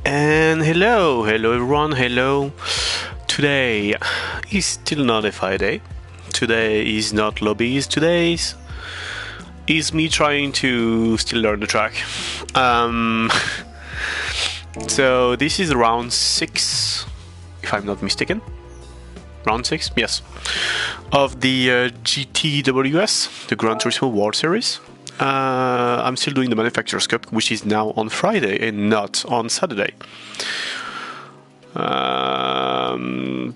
And hello everyone, hello. Today is still not a Friday. Today is not lobbies. Today is me trying to still learn the track. So this is round 6, if I'm not mistaken. Round 6, yes, of the GTWS, the Gran Turismo World Series. I'm still doing the Manufacturers Cup, which is now on Friday and not on Saturday. And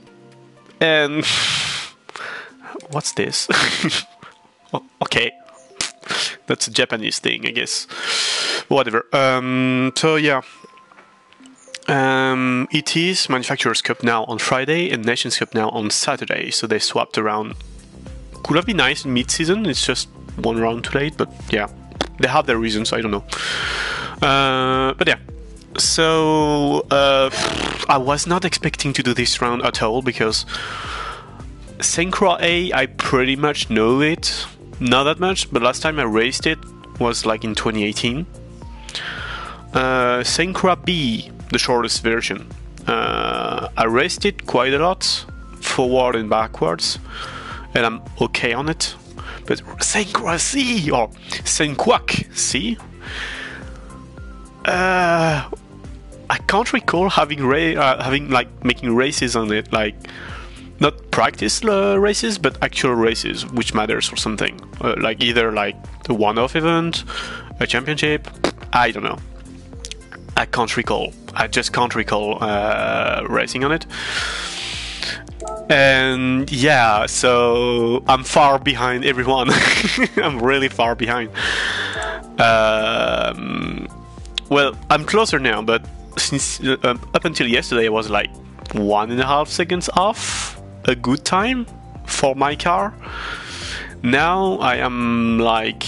what's this? Oh, okay, that's a Japanese thing, I guess. Whatever. So yeah. It is Manufacturers Cup now on Friday and Nations Cup now on Saturday, so they swapped around. Could have been nice in mid-season, it's just one round too late, but yeah, they have their reasons, I don't know. But yeah, so I was not expecting to do this round at all, because Synchro A, I pretty much know it, not that much, but last time I raced it was like in 2018. Synchro B, the shortest version, I raced it quite a lot, forward and backwards, and I'm okay on it. But Synchro C or Synquac C, I can't recall having making races on it, like not practice races, but actual races, which matters or something, like either like a one-off event, a championship. I don't know. I can't recall. I just can't recall racing on it. And yeah, so I'm far behind everyone. I'm really far behind. Well, I'm closer now, but since up until yesterday, I was like 1.5 seconds off a good time for my car. Now I am like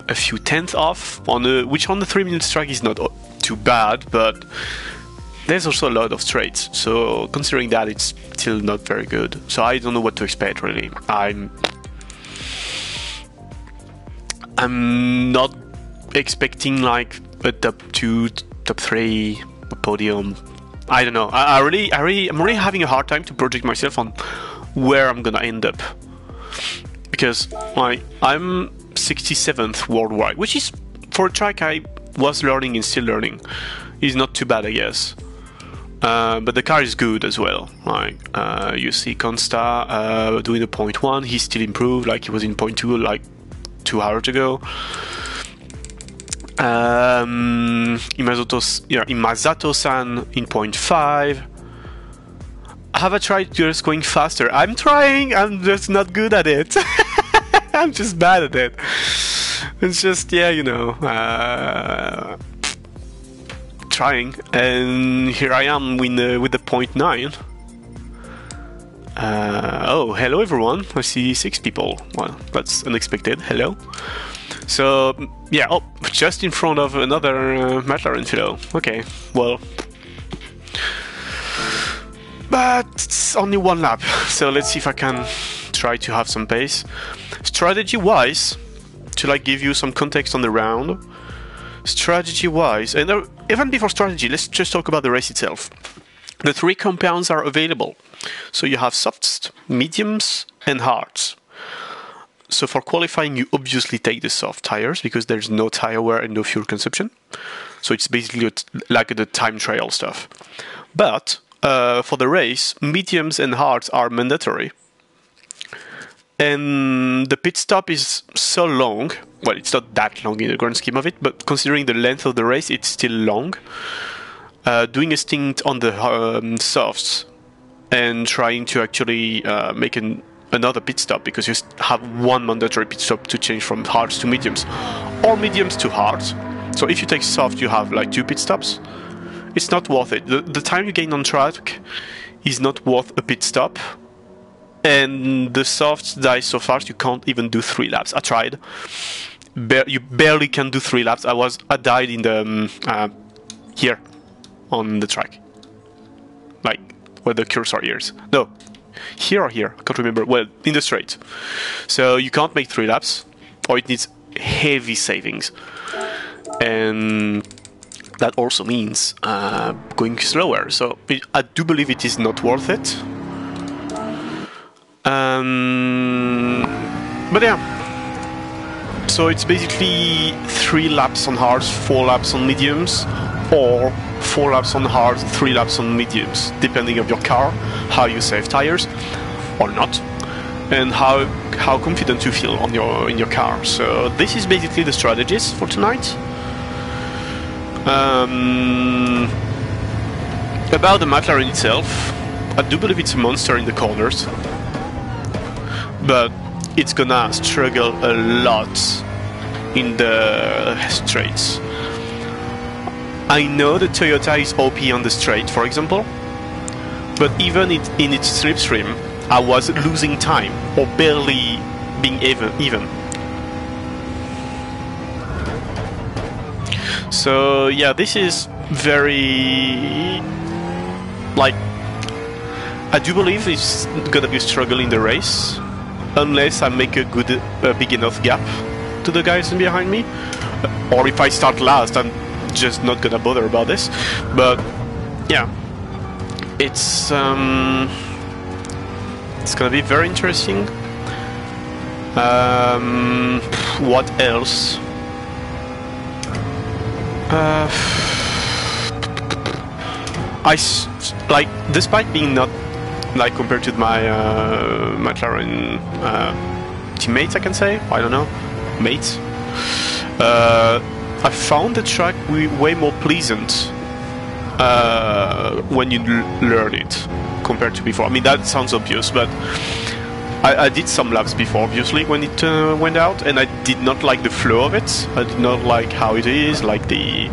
a few tenths off on which on the 3-minute track is not too bad, but there's also a lot of straights, so considering that, it's still not very good. So I don't know what to expect, really. I'm not expecting like a top 2, top 3 podium. I don't know. I'm really having a hard time to project myself on where I'm gonna end up, because I'm 67th worldwide, which is, for a track I was learning and still learning, is not too bad, I guess. But the car is good as well. Like you see Consta doing a 0.1, he's still improved, like he was in 0.2 like 2 hours ago. Imazato-san in 0.5. Have I tried just going faster? I'm trying, I'm just not good at it. I'm just bad at it. It's just, yeah, you know, trying, and here I am with the 0.9. Oh, hello everyone. I see 6 people. Well, that's unexpected. Hello. So yeah, oh, just in front of another McLaren fellow. Okay, well, but it's only one lap, so let's see if I can try to have some pace. Strategy wise, to like give you some context on the round, strategy wise, and even before strategy, let's just talk about the race itself. The 3 compounds are available, so you have softs, mediums and hards. So for qualifying, you obviously take the soft tires, because there's no tire wear and no fuel consumption, so it's basically like the time trial stuff. But for the race, mediums and hards are mandatory. And the pit stop is so long. Well, it's not that long in the grand scheme of it, but considering the length of the race, it's still long. Doing a stint on the softs and trying to actually make another pit stop, because you have one mandatory pit stop to change from hards to mediums, or mediums to hards. So if you take soft, you have like 2 pit stops. It's not worth it. The time you gain on track is not worth a pit stop. And the softs die so fast you can't even do 3 laps. I tried. You barely can do 3 laps. I died in the here on the track, like where the cursor is. No, here or here. I can't remember. Well, in the straight. So you can't make 3 laps, or it needs heavy savings. And that also means going slower. So I do believe it is not worth it. But yeah, so it's basically 3 laps on hards, 4 laps on mediums, or 4 laps on hards, 3 laps on mediums, depending on your car, how you save tires or not, and how confident you feel on in your car. So this is basically the strategies for tonight. About the McLaren itself, I do believe it's a monster in the corners, but it's gonna struggle a lot in the straights. I know the Toyota is OP on the straight, for example, but even in its slipstream, I was losing time or barely being even. So yeah, this is very, like, I do believe it's gonna be a struggle in the race, unless I make a big enough gap to the guys behind me, or if I start last, I'm just not gonna bother about this. But yeah, it's gonna be very interesting. What else? Like, despite being not like compared to my McLaren teammates, I can say, I don't know, mates, I found the track way more pleasant when you learn it compared to before. I mean, that sounds obvious, but I did some laps before, obviously, when it went out, and I did not like the flow of it. I did not like how it is, like the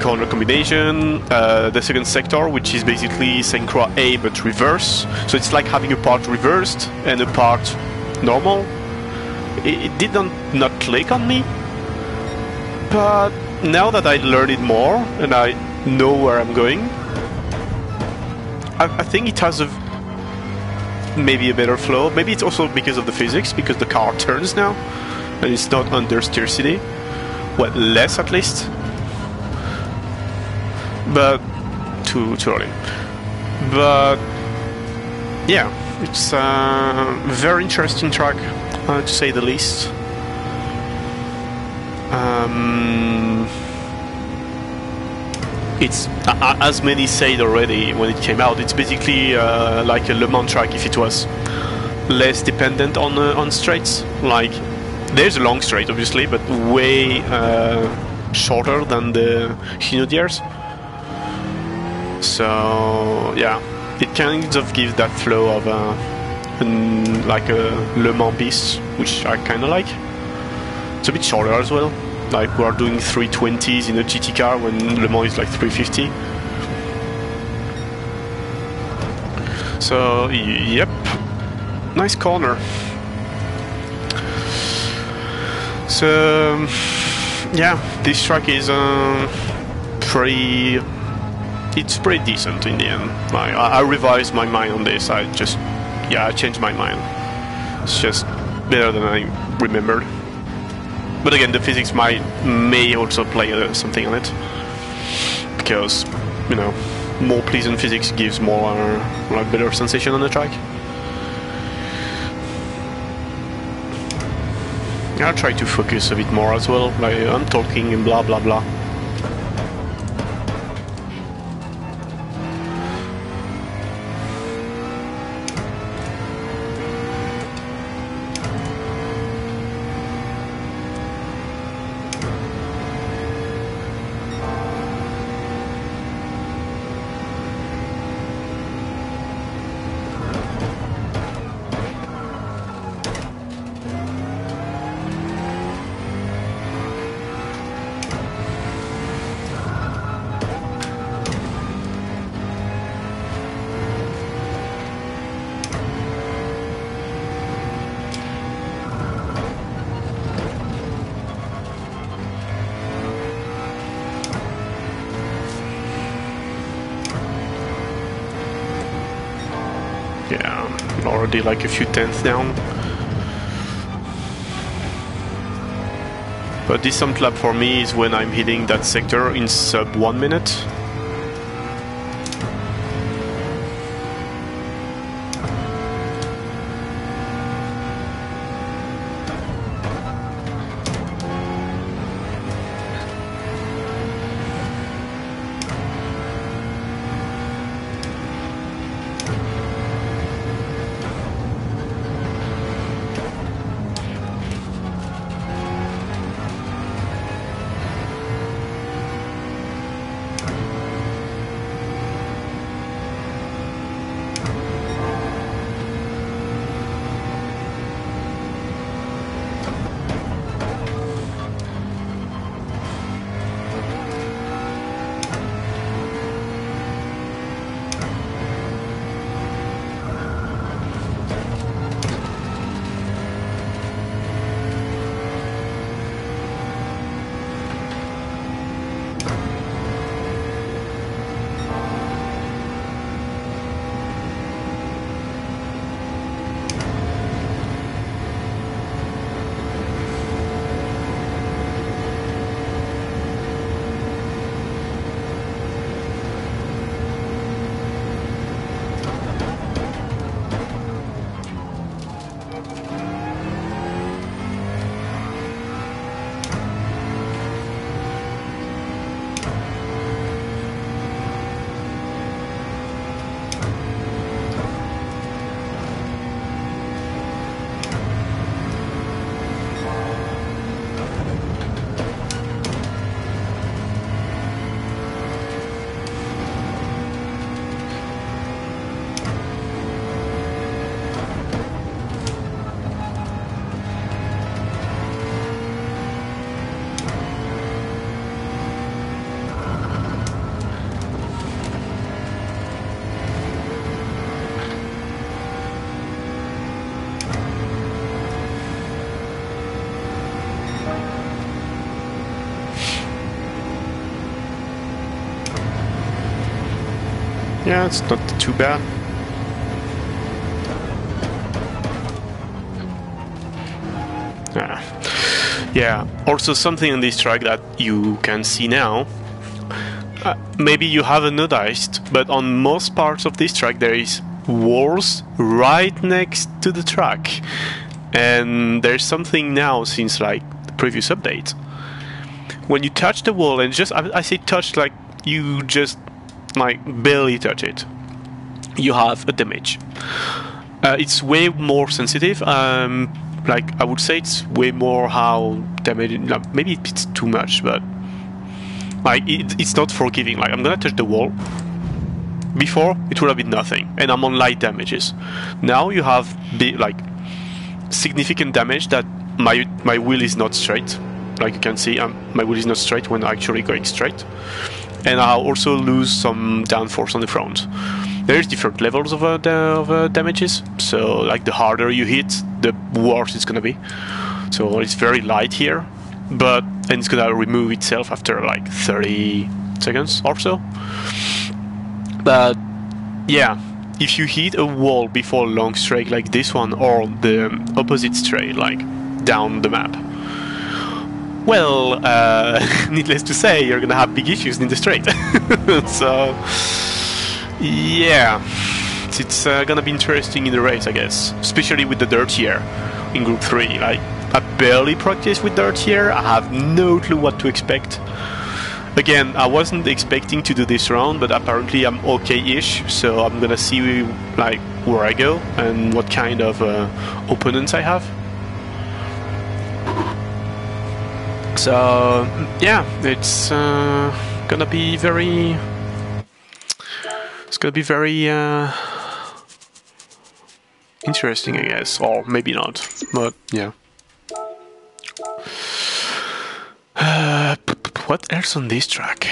corner combination, the second sector, which is basically Synchro A but reverse. So it's like having a part reversed and a part normal. It did not click on me, but now that I learned it more and I know where I'm going, I think it has maybe a better flow. Maybe it's also because of the physics, because the car turns now and it's not under steer. Well, less at least. But too early. But yeah, it's a very interesting track, to say the least. It's as many said already when it came out. It's basically like a Le Mans track if it was less dependent on straights. Like, there's a long straight, obviously, but way shorter than the Hinaudiers. So yeah, it kind of gives that flow of like a Le Mans piece, which I kind of like. It's a bit shorter as well. Like, we are doing 320s in a GT car when Le Mans is like 350. So yep, nice corner. So yeah, this track is it's pretty decent in the end. I revised my mind on this. I changed my mind. It's just better than I remembered. But again, the physics may also play something on it, because, you know, more pleasant physics gives more like better sensation on the track. I'll try to focus a bit more as well. Like, I'm talking and blah blah blah. Yeah, already like a few tenths down. A decent lap for me is when I'm hitting that sector in sub 1 minute. Yeah, it's not too bad. Yeah, also something on this track that you can see now, maybe you haven't noticed, but on most parts of this track there is walls right next to the track. And there's something now since like the previous update. When you touch the wall, and just, I say touch like you just like barely touch it, you have a damage. It's way more sensitive. Like I would say it's way more how damage. Maybe it's too much, but like it's not forgiving. Like I'm gonna touch the wall. Before it would have been nothing, and I'm on light damages. Now you have like significant damage that my wheel is not straight. Like you can see, my wheel is not straight when actually going straight. And I also lose some downforce on the front. There's different levels of damages, so like the harder you hit, the worse it's gonna be. So it's very light here, and it's gonna remove itself after like 30 seconds or so. But yeah, if you hit a wall before a long straight like this one, or the opposite straight, like down the map, well, needless to say, you're gonna have big issues in the straight. So, yeah, it's gonna be interesting in the race, I guess, especially with the dirt here in Group 3. Like, I barely practice with dirt here, I have no clue what to expect. Again, I wasn't expecting to do this round, but apparently I'm okay-ish, so I'm gonna see like where I go and what kind of opponents I have. So yeah, it's gonna be very. It's gonna be very interesting, I guess, or maybe not. But yeah. What else on this track?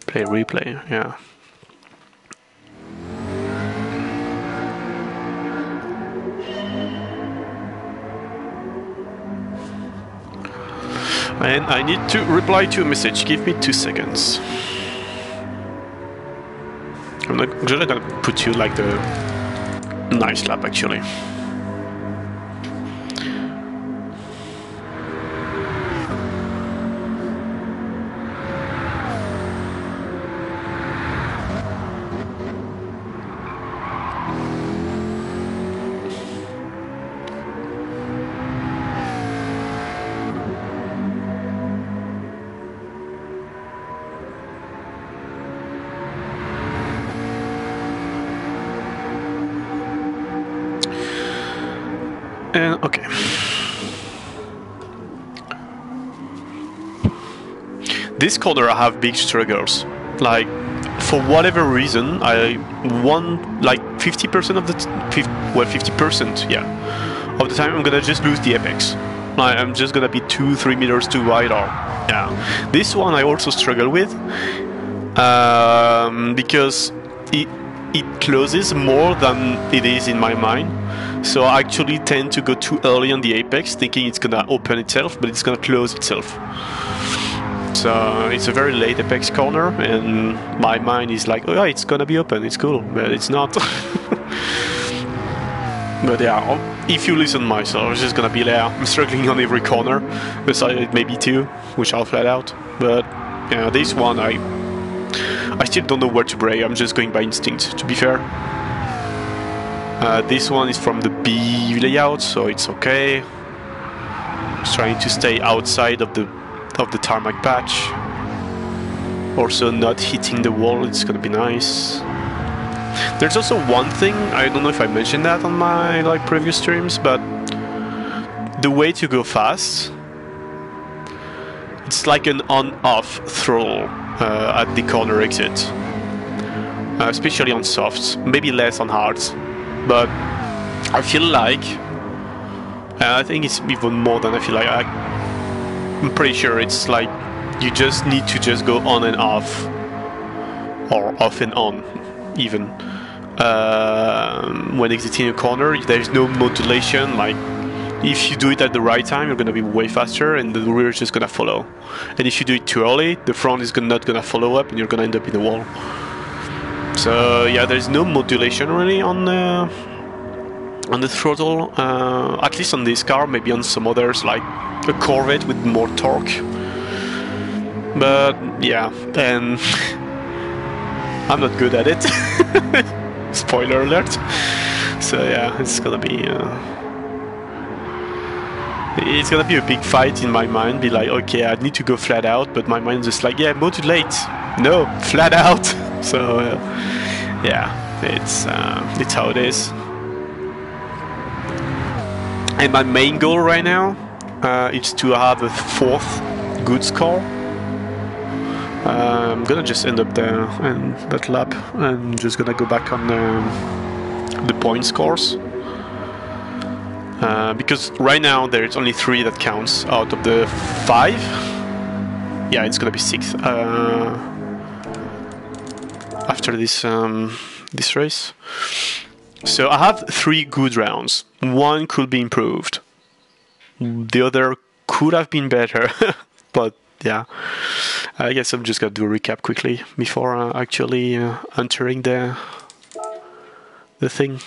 Play replay, yeah. And I need to reply to a message. Give me 2 seconds. I'm just gonna put you like the nice lap actually. Okay. This corner I have big struggles. Like, for whatever reason, I won like 50% of the 50%, yeah, of the time I'm gonna just lose the apex. Like, I'm just gonna be 2-3 meters too wide, or yeah. This one I also struggle with because it closes more than it is in my mind. So I actually tend to go too early on the apex, thinking it's gonna open itself, but it's gonna close itself. So it's a very late apex corner, and my mind is like, oh yeah, it's gonna be open, it's cool, but it's not. But yeah, if you listen to myself, it's just gonna be there. I'm struggling on every corner, besides maybe two, which I'll flat out. But yeah, this one I still don't know where to brake. I'm just going by instinct, to be fair. This one is from the B layout, so it's okay. Just trying to stay outside of the tarmac patch. Also not hitting the wall, it's gonna be nice. There's also one thing, I don't know if I mentioned that on my previous streams, but the way to go fast, it's like an on-off throttle at the corner exit. Especially on softs, maybe less on hards. But I feel like, I think it's even more than I feel like, I'm pretty sure it's like you just need to just go on and off, or off and on even. When exiting a corner, there's no modulation. Like, if you do it at the right time, you're gonna be way faster, and the rear is just gonna follow. And if you do it too early, the front is not gonna follow up, and you're gonna end up in the wall. So yeah, there's no modulation really on the throttle, at least on this car. Maybe on some others, like a Corvette with more torque. But yeah, and I'm not good at it. Spoiler alert. So yeah, it's gonna be a big fight in my mind. Be like, okay, I need to go flat out, but my mind's just like, yeah, modulate. No, flat out. So yeah, it's how it is. And my main goal right now is to have a 4th good score. I'm gonna just end up there and that lap, and just gonna go back on the point scores. Because right now there's only 3 that counts out of the 5. Yeah, it's gonna be 6th after this race. So I have 3 good rounds. One could be improved. The other could have been better, but yeah. I guess I'm just gonna do a recap quickly before actually entering the thing.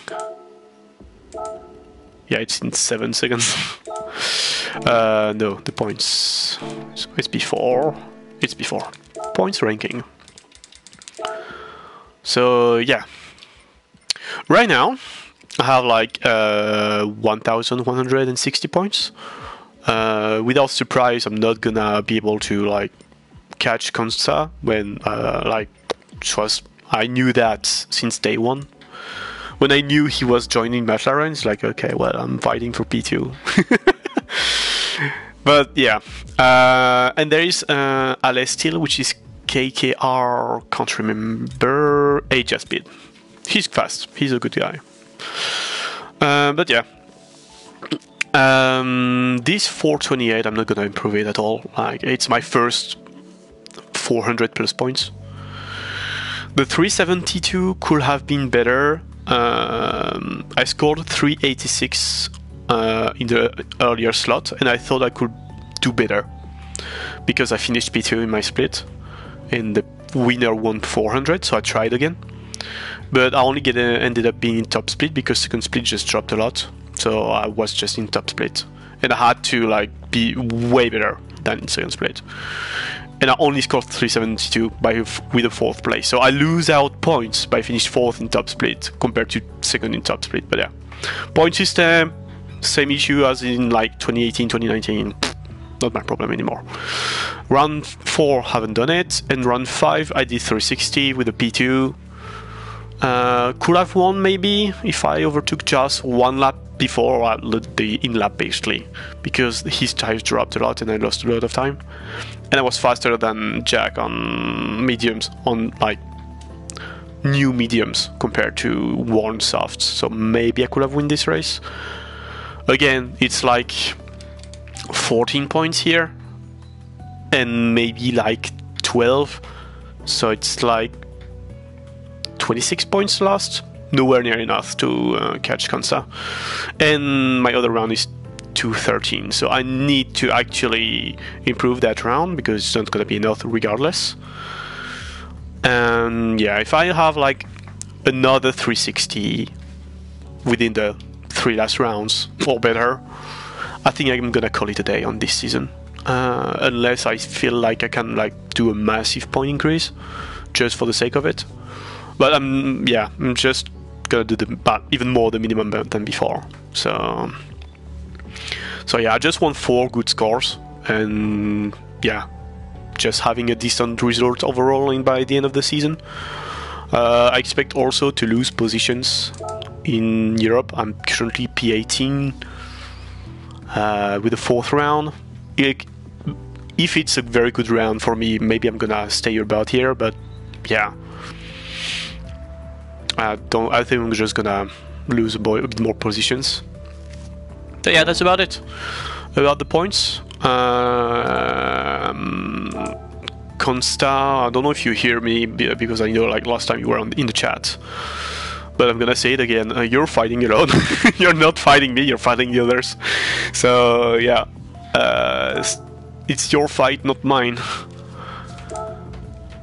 Yeah, it's in 7 seconds. No, the points. So it's before. It's before. Points ranking. So yeah. Right now, I have like 1,160 points. Without surprise, I'm not gonna be able to like catch Consta when I knew that since day one. When I knew he was joining McLaren, it's like, okay, well, I'm fighting for P2. But yeah, and there is Ale still, which is KKR, can't remember, AJ speed. He's fast, he's a good guy. But yeah, this 428, I'm not gonna improve it at all. Like, it's my first 400 plus points. The 372 could have been better. I scored 386 in the earlier slot, and I thought I could do better because I finished P2 in my split, and the winner won 400, so I tried again. But I only ended up being in top split because second split just dropped a lot, so I was just in top split, and I had to like be way better than in second split. And I only scored 372 with a 4th place. So I lose out points by finishing 4th in top split compared to 2nd in top split. But yeah, point system, same issue as in like 2018, 2019. Not my problem anymore. Round 4, haven't done it. And round 5, I did 360 with a P2. Could have won maybe if I overtook just 1 lap before the in-lap basically, because his tires dropped a lot and I lost a lot of time. And I was faster than Jack on mediums, on like new mediums compared to worn softs. So maybe I could have won this race. Again, it's like 14 points here and maybe like 12. So it's like 26 points lost. Nowhere near enough to catch Kansa. And my other round is 213. So I need to actually improve that round because it's not going to be enough regardless. And yeah, if I have like another 360 within the 3 last rounds or better, I think I'm going to call it a day on this season. Unless I feel like I can like do a massive point increase just for the sake of it. But I'm just gonna do even more the minimum than before. So yeah, I just want 4 good scores, and yeah, just having a decent result overall by the end of the season. I expect also to lose positions in Europe. I'm currently P18 with the 4th round. If it's a very good round for me, maybe I'm gonna stay about here, but yeah, I think I'm just gonna lose a bit more positions. So yeah, that's about it. About the points. Consta, I don't know if you hear me because I know like last time you were in the chat, but I'm gonna say it again. You're fighting alone. You're not fighting me. You're fighting the others. So yeah, it's your fight, not mine.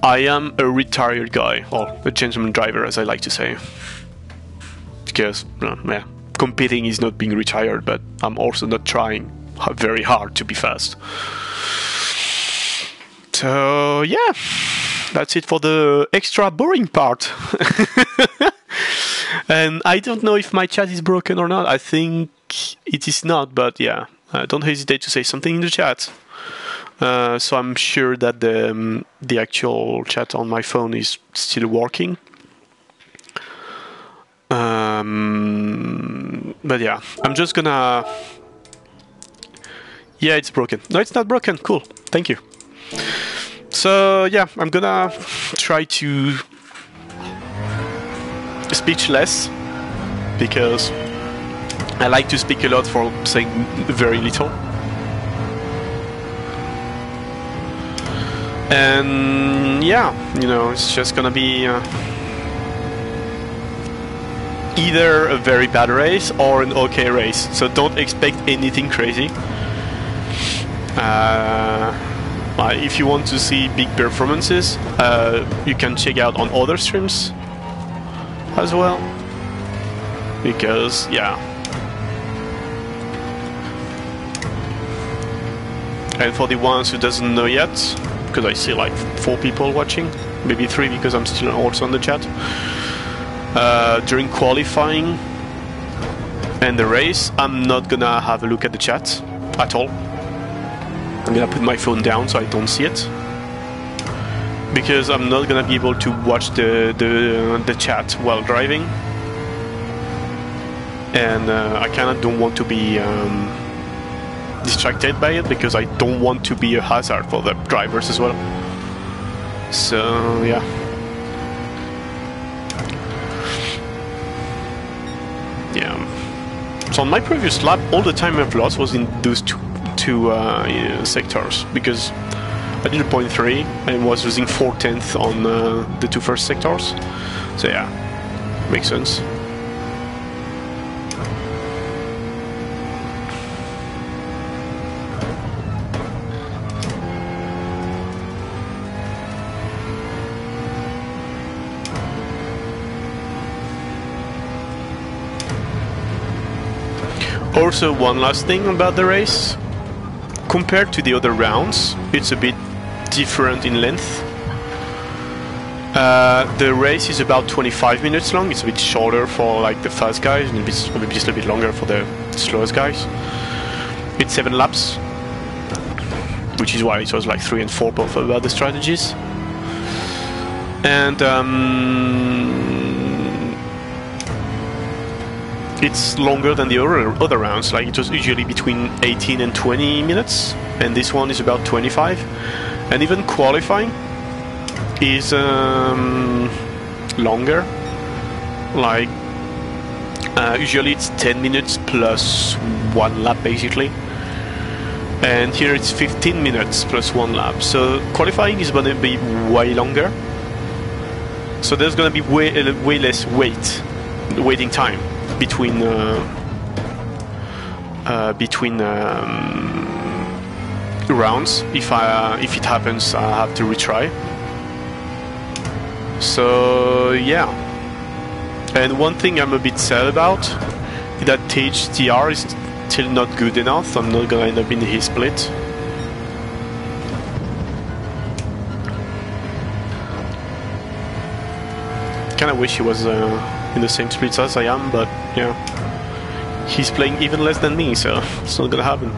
I am a retired guy, or a gentleman driver, as I like to say, because yeah, competing is not being retired, but I'm also not trying very hard to be fast. So yeah, that's it for the extra boring part. And I don't know if my chat is broken or not. I think it is not, but yeah, don't hesitate to say something in the chat. So I'm sure that the actual chat on my phone is still working. But yeah, I'm just gonna... Yeah, it's broken. No, it's not broken. Cool. Thank you. So yeah, I'm gonna try to speak less, because I like to speak a lot for saying very little. And yeah, you know, it's just gonna be either a very bad race or an okay race, so don't expect anything crazy. If you want to see big performances, you can check out on other streams as well, because yeah. And for the ones who doesn't know yet, because I see like 4 people watching, maybe 3 because I'm still also on the chat. During qualifying and the race, I'm not gonna have a look at the chat at all. I'm gonna put my phone down so I don't see it, because I'm not gonna be able to watch the chat while driving, and I kinda don't want to be distracted by it, because I don't want to be a hazard for the drivers as well. So yeah. So on my previous lap, all the time I've lost was in those two sectors, because I did a 0.3 and was losing 4/10 on the 2 first sectors. So yeah, makes sense. Also, one last thing about the race. Compared to the other rounds, it's a bit different in length. The race is about 25 minutes long. It's a bit shorter for like the fast guys, and just a bit longer for the slowest guys. It's 7 laps, which is why it was like 3 and 4 both about the strategies. And it's longer than the other rounds. Like it was usually between 18 and 20 minutes, and this one is about 25. And even qualifying is longer. Like usually it's 10 minutes plus 1 lap basically, and here it's 15 minutes plus 1 lap. So qualifying is going to be way longer. So there's going to be way less waiting time between rounds. If it happens, I have to retry. So yeah. And one thing I'm a bit sad about is that THTR is still not good enough. I'm not gonna end up in his split. Kinda wish he was in the same splits as I am, but yeah. He's playing even less than me, so it's not gonna happen.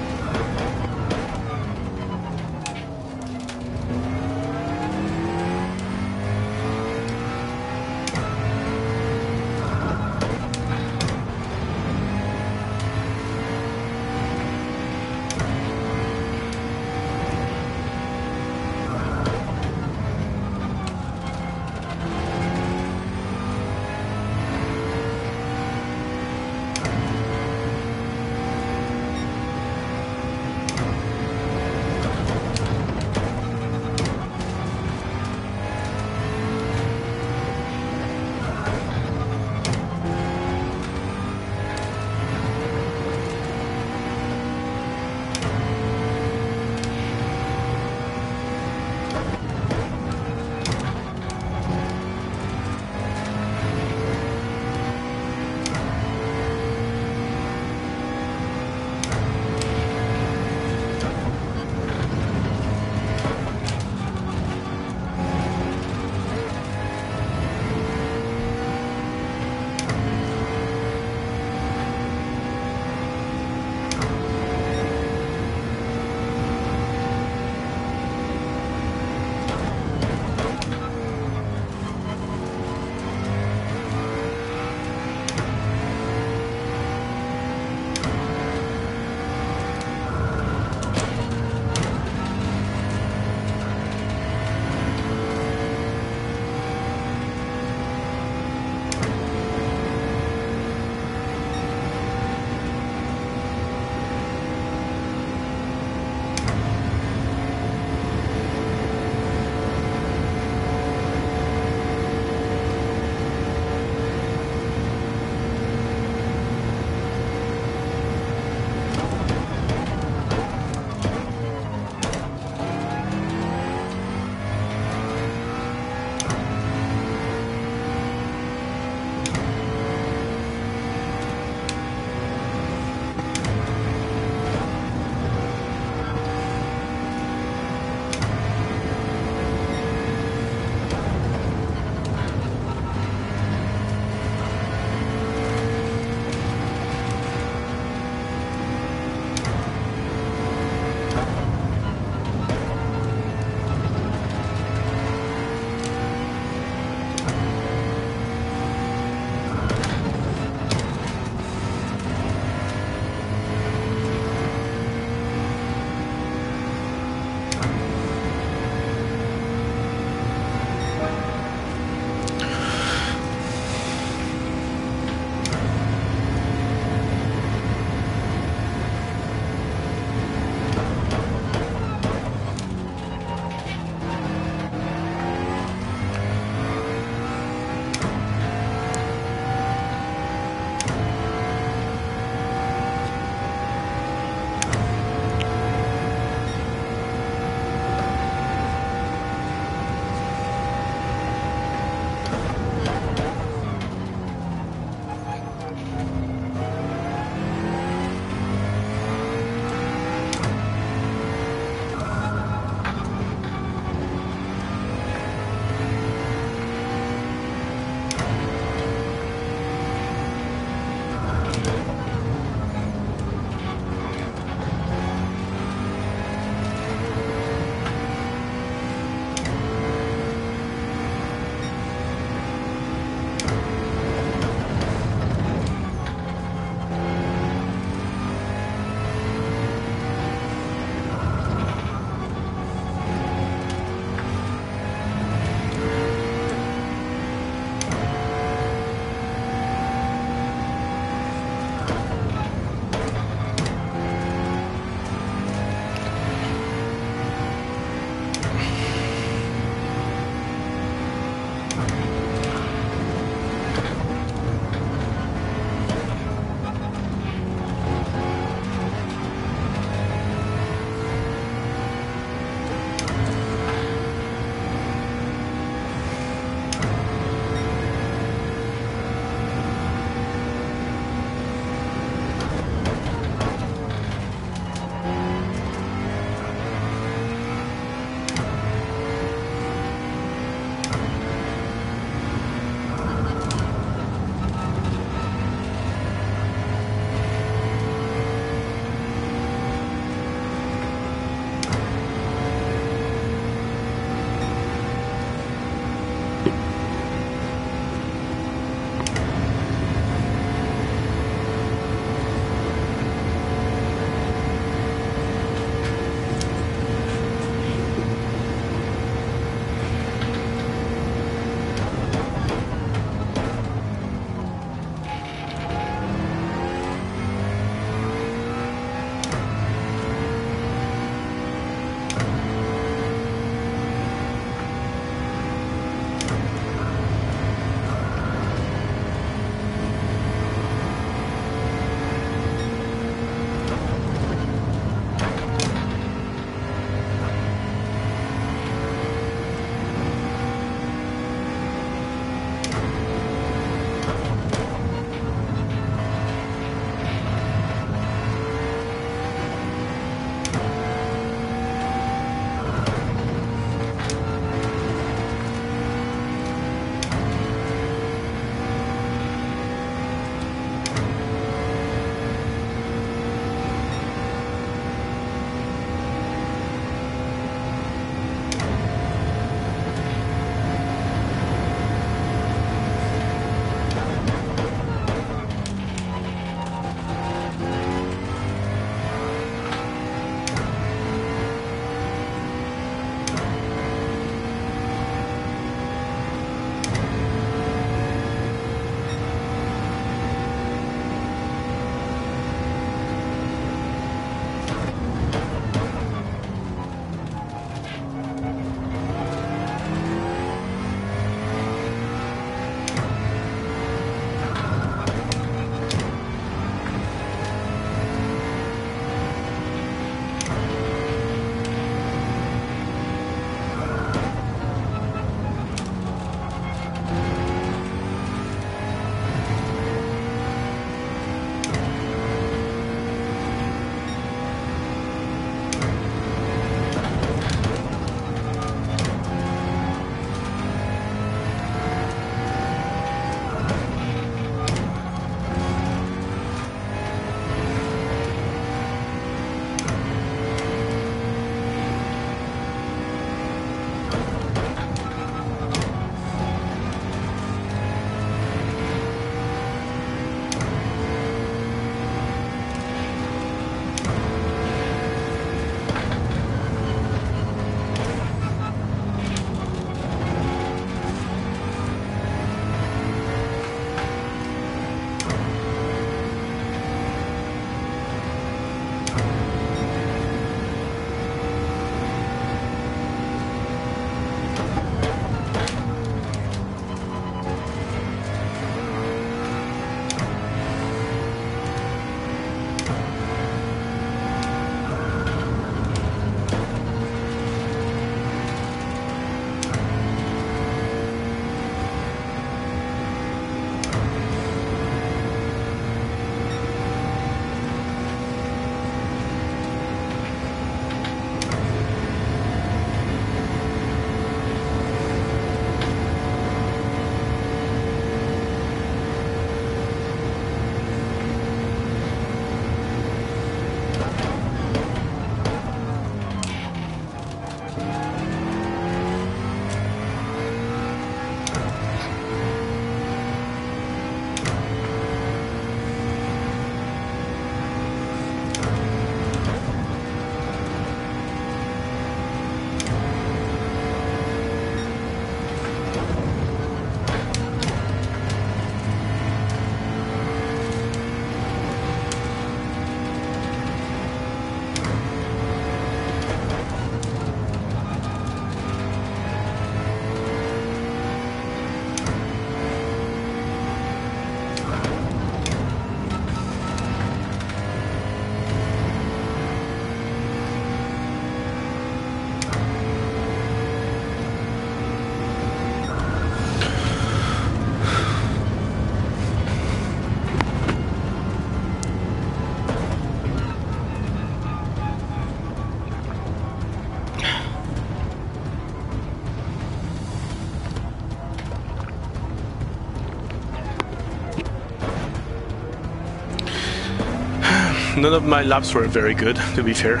None of my laps were very good, to be fair.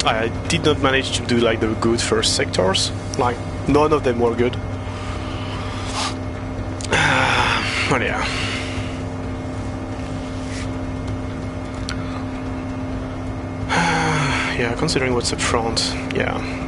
I did not manage to do like the good first sectors. Like, none of them were good. But yeah. Yeah, considering what's up front, yeah.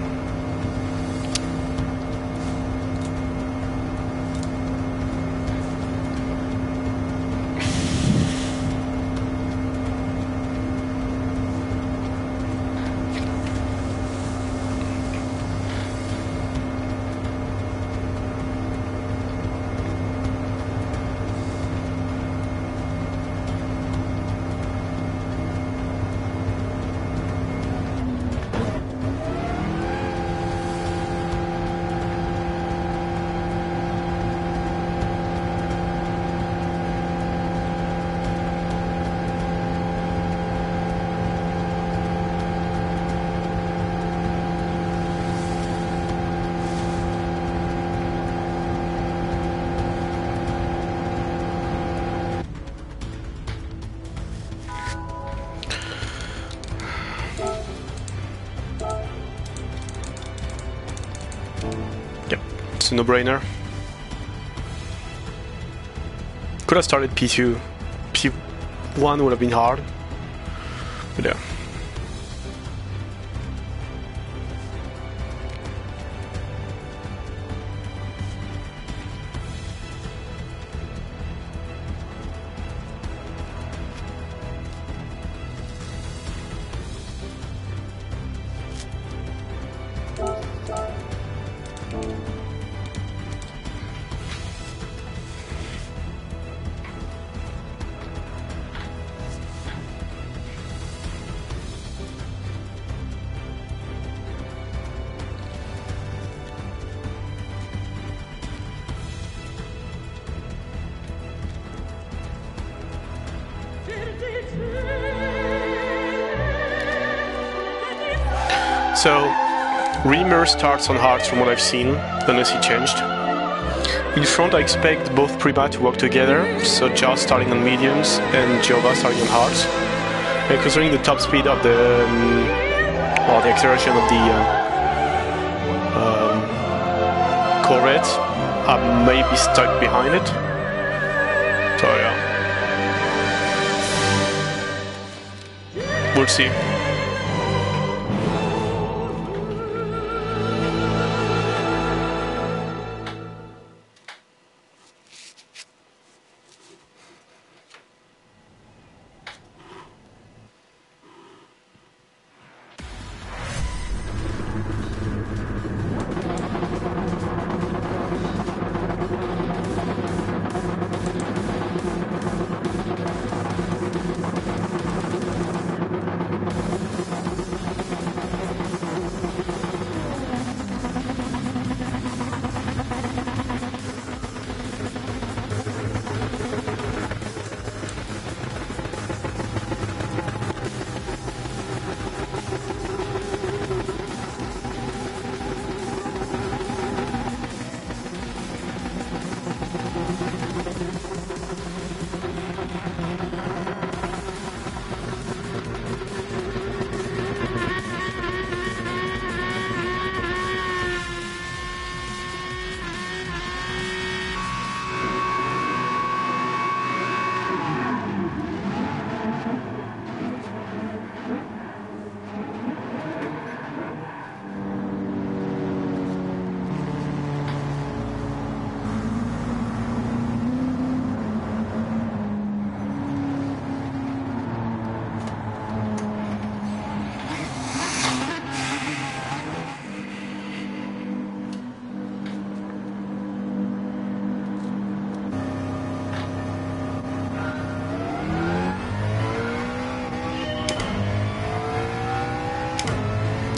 It's a no-brainer. Could have started P2. P1 would have been hard. But yeah. So, Reamer starts on hards from what I've seen, unless he changed. In front I expect both Prima to work together, so Jar starting on mediums and Jova starting on hards. And considering the top speed of the, or the acceleration of the Corvette, I may be stuck behind it. So yeah. We'll see.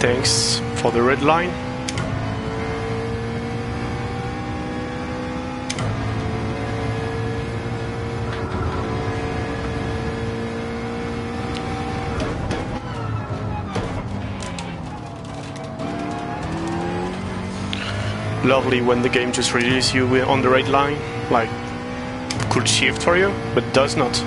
Thanks for the red line. Lovely when the game just releases you on the red line, like could shift for you, but does not.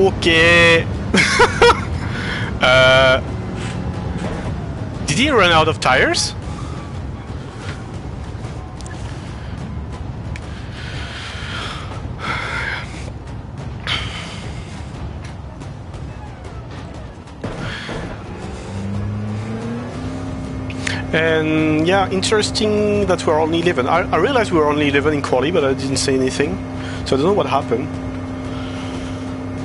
Okay. Did he run out of tires? And yeah, interesting that we're only 11. I realized we were only 11 in quali, but I didn't say anything. So I don't know what happened.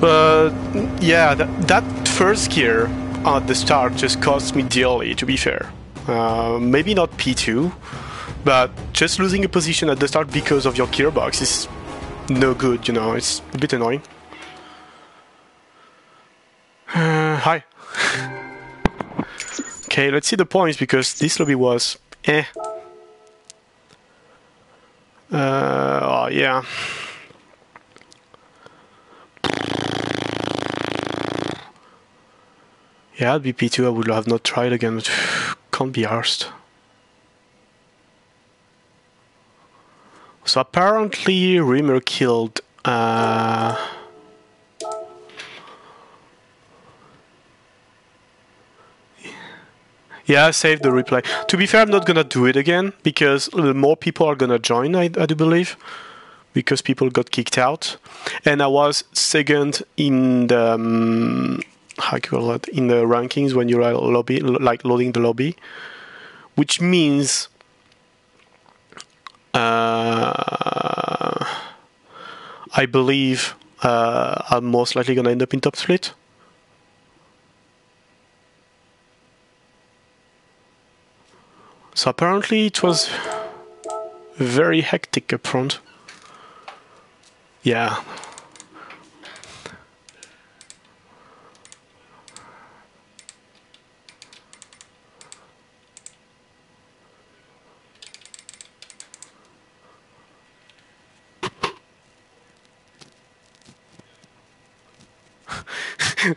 But yeah, that first gear at the start just cost me dearly, to be fair. Maybe not P2, but just losing a position at the start because of your gearbox is no good, you know, it's a bit annoying. Hi. Okay, let's see the points, because this lobby was oh yeah. Yeah, at BP2 I would have not tried again, but can't be arsed. So apparently Rimmer killed yeah, save the replay. To be fair, I'm not gonna do it again, because more people are gonna join, I do believe, because people got kicked out. And I was second in the how do you call it, in the rankings when you're lobby, like loading the lobby, which means I believe I'm most likely gonna end up in top split. So apparently it was very hectic up front. Yeah.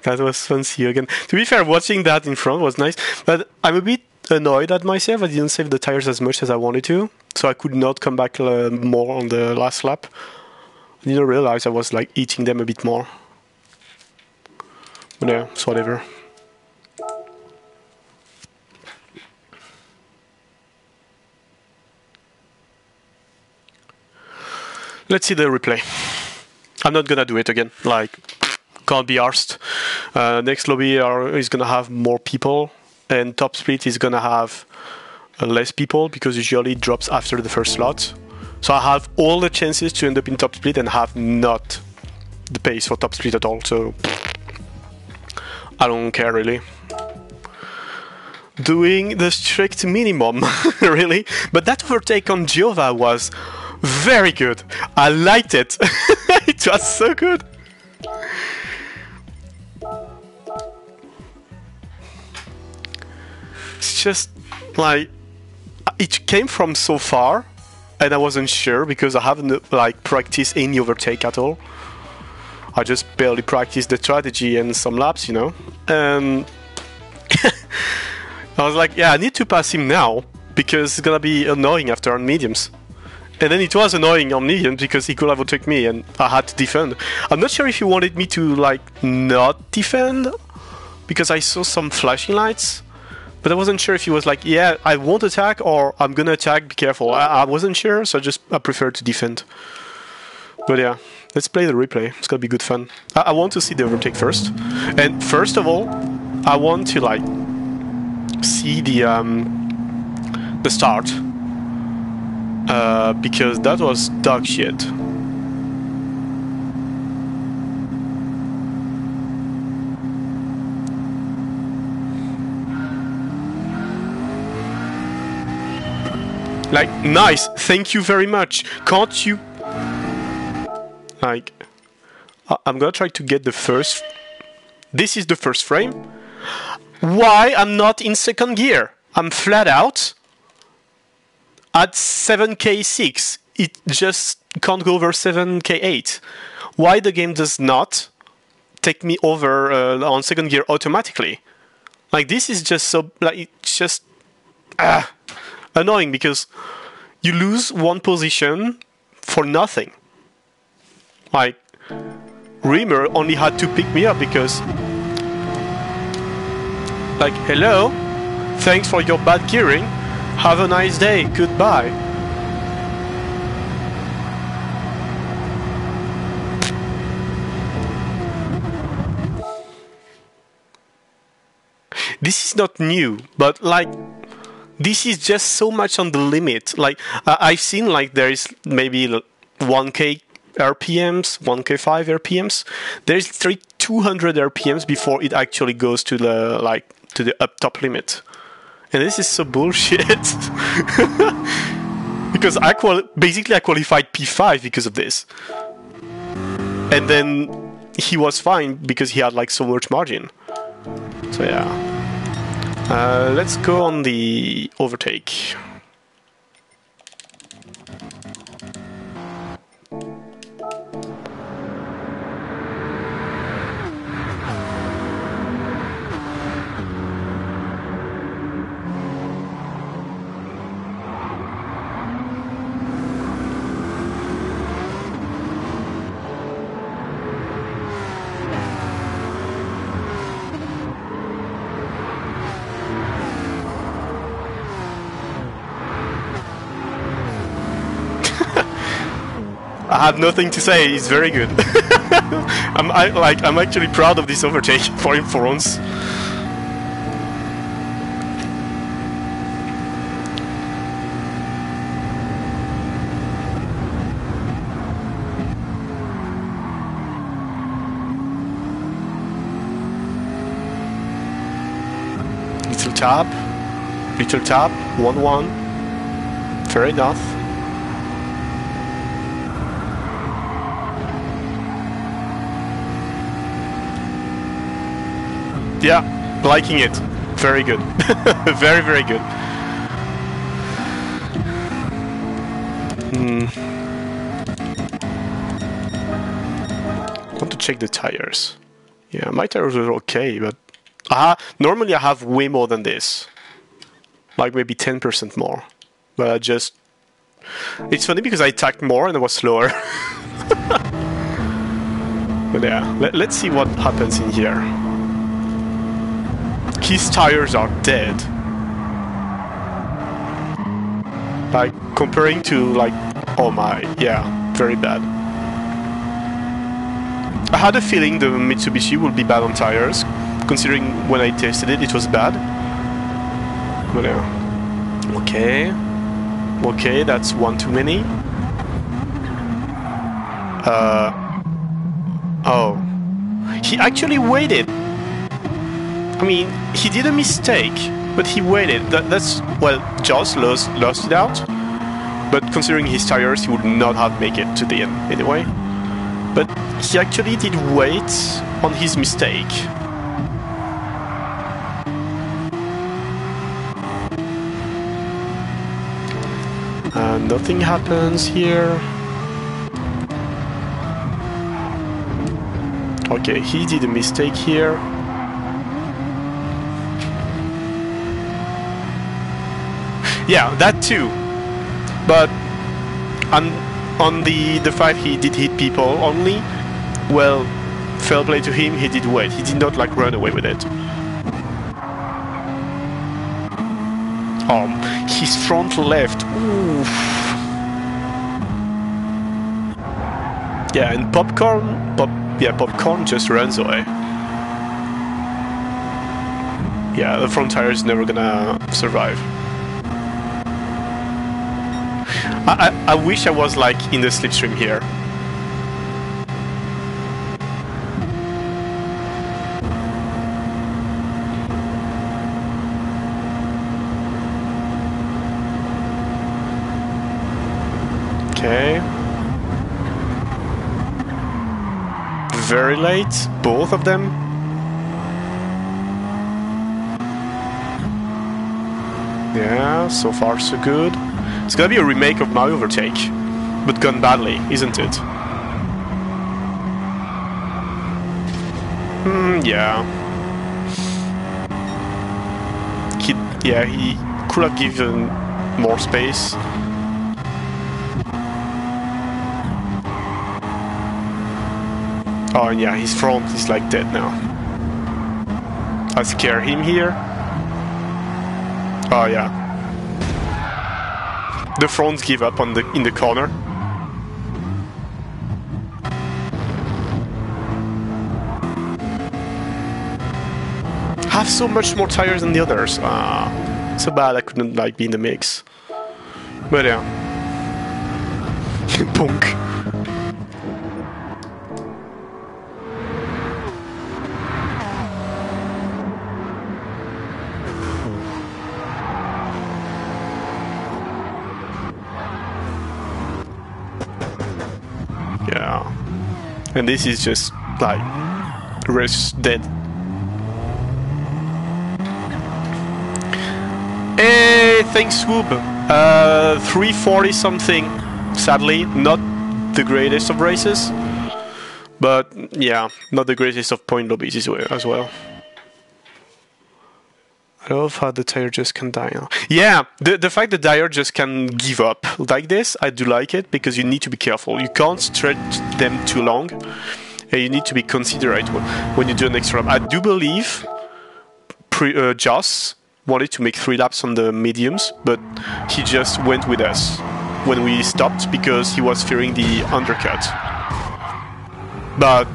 That was fun. See you again. To be fair, watching that in front was nice, but I'm a bit annoyed at myself. I didn't save the tires as much as I wanted to, so I could not come back more on the last lap. I didn't realize I was like eating them a bit more. But yeah, it's whatever. Let's see the replay. I'm not gonna do it again. Like, can't be arsed. Next lobby is gonna have more people, and top split is gonna have less people, because usually it drops after the first slot. So I have all the chances to end up in top split and have not the pace for top split at all. So I don't care really. Doing the strict minimum, really. But that overtake on Giova was very good. I liked it. It was so good. It's just like it came from so far, and I wasn't sure because I haven't like practiced any overtake at all. I just barely practiced the strategy and some laps, you know. I was like, yeah, I need to pass him now because it's gonna be annoying after on mediums. And then it was annoying on mediums because he could have overtaken me and I had to defend. I'm not sure if he wanted me to like not defend because I saw some flashing lights. But I wasn't sure if he was like, yeah, I won't attack or I'm gonna attack, be careful. I wasn't sure, so I prefer to defend. But yeah, let's play the replay. It's gonna be good fun. I want to see the overtake first. And first of all, I want to like see the start. Because that was dog shit. Like, nice, thank you very much. Can't you... Like, I'm gonna try to get the first... This is the first frame. Why I'm not in second gear? I'm flat out at 7k6. It just can't go over 7k8. Why the game does not take me over on second gear automatically? Like, this is just so... Like, it's just... annoying because you lose one position for nothing. Like, Reamer only had to pick me up because, like, hello, thanks for your bad gearing, have a nice day, goodbye. This is not new, but like, this is just so much on the limit. Like, I've seen like there is maybe 1k RPMs, 1k5 RPMs. There's 200 RPMs before it actually goes to the to the up top limit, and this is so bullshit. Because basically I qualified P5 because of this, and then he was fine because he had like so much margin. So yeah. Let's go on the overtake. I have nothing to say. It's very good. I'm actually proud of this overtake for him for once. Little tap, 1-1. Fair enough. Yeah, liking it. Very good. Very, very good. I want to check the tires. Yeah, my tires are okay, but normally I have way more than this. Like maybe 10% more. But I just... It's funny because I attacked more and I was slower. But yeah, let's see what happens in here. His tires are dead. Like, comparing to, like, oh my, yeah, very bad. I had a feeling the Mitsubishi would be bad on tires, considering when I tested it, it was bad. But yeah. Okay. Okay, that's one too many. Oh. He actually waited. I mean, he did a mistake, but he waited. That's, well, Joss lost it out, but considering his tires, he would not have made it to the end anyway. But he actually did wait on his mistake. Nothing happens here. Okay, he did a mistake here. Yeah, that too. But on the fact he did hit people only, well, fair play to him, he did wait. He did not like run away with it. His front left. Oof. Yeah, and Popcorn just runs away. Yeah, the front tire is never gonna survive. I wish I was like in the slipstream here. Okay. Very late, both of them. Yeah, so far so good. It's gonna be a remake of my overtake, but gone badly, isn't it? Yeah. He could have given more space. Oh yeah, his front is like dead now. I scare him here. Oh yeah. The fronts give up on in the corner. Have so much more tires than the others. So bad I couldn't like be in the mix. But yeah. Punk. Yeah. And this is just like race dead. Hey, thanks Swoop. 340 something. Sadly, not the greatest of races. But yeah, not the greatest of point lobbies as well. I love how the tire just can die now. Yeah, the fact the tire just can give up like this, I do like it, because you need to be careful. You can't stretch them too long, and you need to be considerate when you do an extra lap. I do believe Joss wanted to make 3 laps on the mediums, but he just went with us when we stopped because he was fearing the undercut. But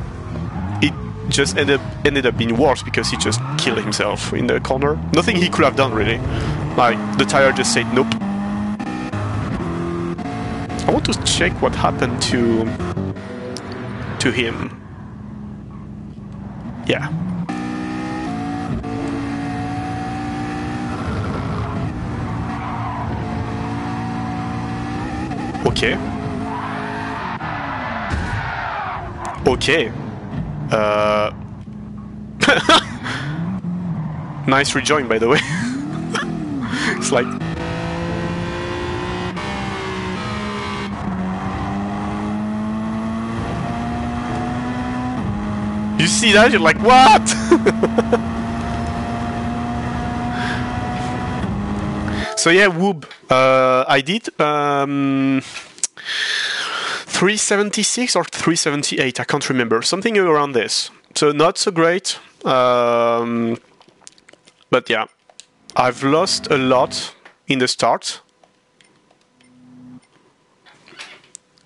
it just ended up being worse because he just killed himself in the corner. Nothing he could have done really. Like the tire just said nope. I want to check what happened to him. Yeah. Okay. Okay. Nice rejoin, by the way. It's like... You see that? You're like, what? So yeah, Whoop. I did 376 or 378. I can't remember. Something around this. So not so great. But yeah, I've lost a lot in the start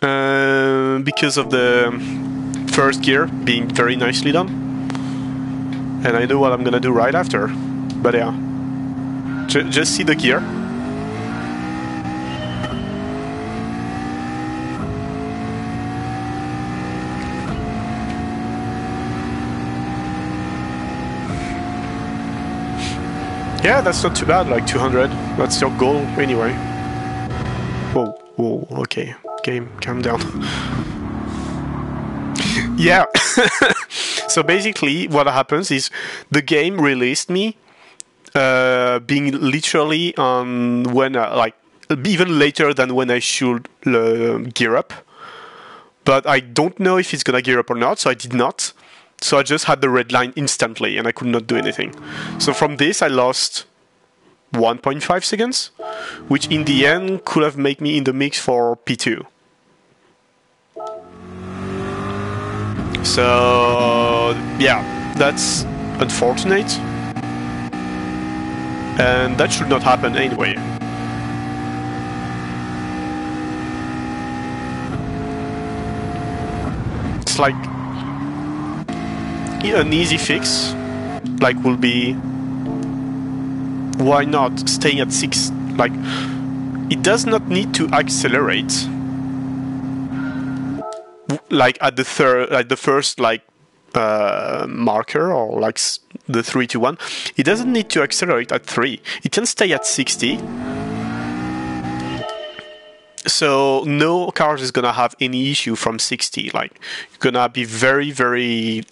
because of the first gear being very nicely done, and I know what I'm gonna do right after. But yeah, just see the gear. Yeah, that's not too bad, like 200. That's your goal anyway. Whoa, whoa, okay. Game, calm down. Yeah. So basically, what happens is the game released me being literally on when, like, even later than when I should gear up. But I don't know if it's gonna gear up or not, so I did not. So I just had the red line instantly, and I could not do anything. So from this, I lost 1.5 seconds, which in the end could have made me in the mix for P2. So yeah, that's unfortunate, and that should not happen anyway. It's like an easy fix, like, will be, why not staying at 6? Like, it does not need to accelerate like at the first like marker, or like the 3 to 1. It doesn't need to accelerate at 3. It can stay at 60. So no car is gonna have any issue from 60. Like, you're gonna be very, very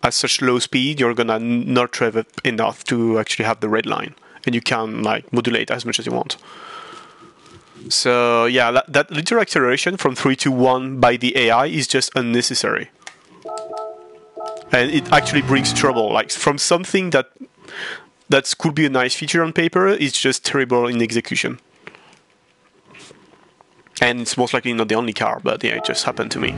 at such low speed, you're gonna not rev up enough to actually have the red line, and you can like modulate as much as you want. So yeah, that little acceleration from 3 to 1 by the AI is just unnecessary, and it actually brings trouble. Like, from something that could be a nice feature on paper, it's just terrible in execution. And it's most likely not the only car, but yeah, it just happened to me.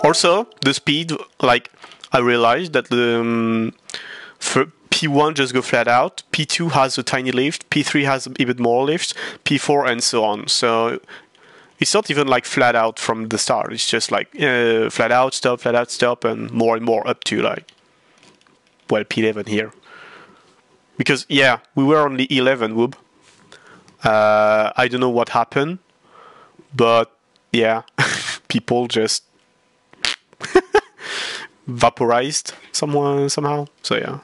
Also, the speed, like, I realized that the for P1 just go flat out, P2 has a tiny lift, P3 has even more lifts, P4 and so on. So it's not even like flat out from the start. It's just like flat out, stop, and more up to like, well, P11 here. Because, yeah, we were only 11, whoop. I don't know what happened, but yeah, people just vaporized somehow. So yeah.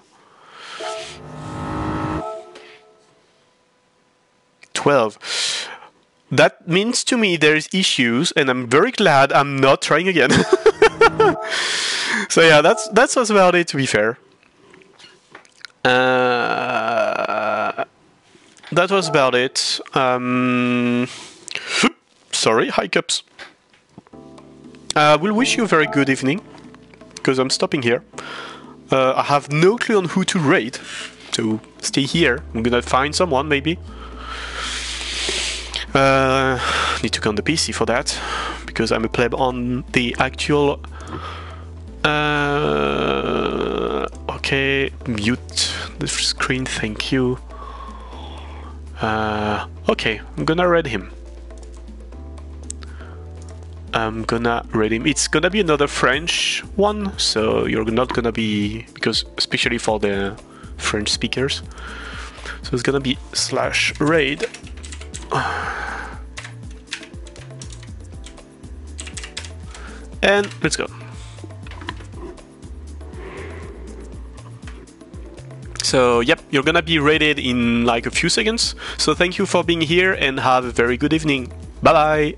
12. That means to me there's issues, and I'm very glad I'm not trying again. So yeah, that was about it, to be fair. That was about it. Sorry, hiccups. We'll wish you a very good evening, because I'm stopping here. I have no clue on who to raid, so stay here. I'm gonna find someone, maybe. Need to go on the PC for that, because I'm a pleb on the actual... okay, mute the screen, thank you. Okay, I'm gonna raid him. It's gonna be another French one, so you're not gonna be... because especially for the French speakers. So it's gonna be /raid. And let's go. So, yep, you're gonna be rated in like a few seconds. So thank you for being here and have a very good evening. Bye bye!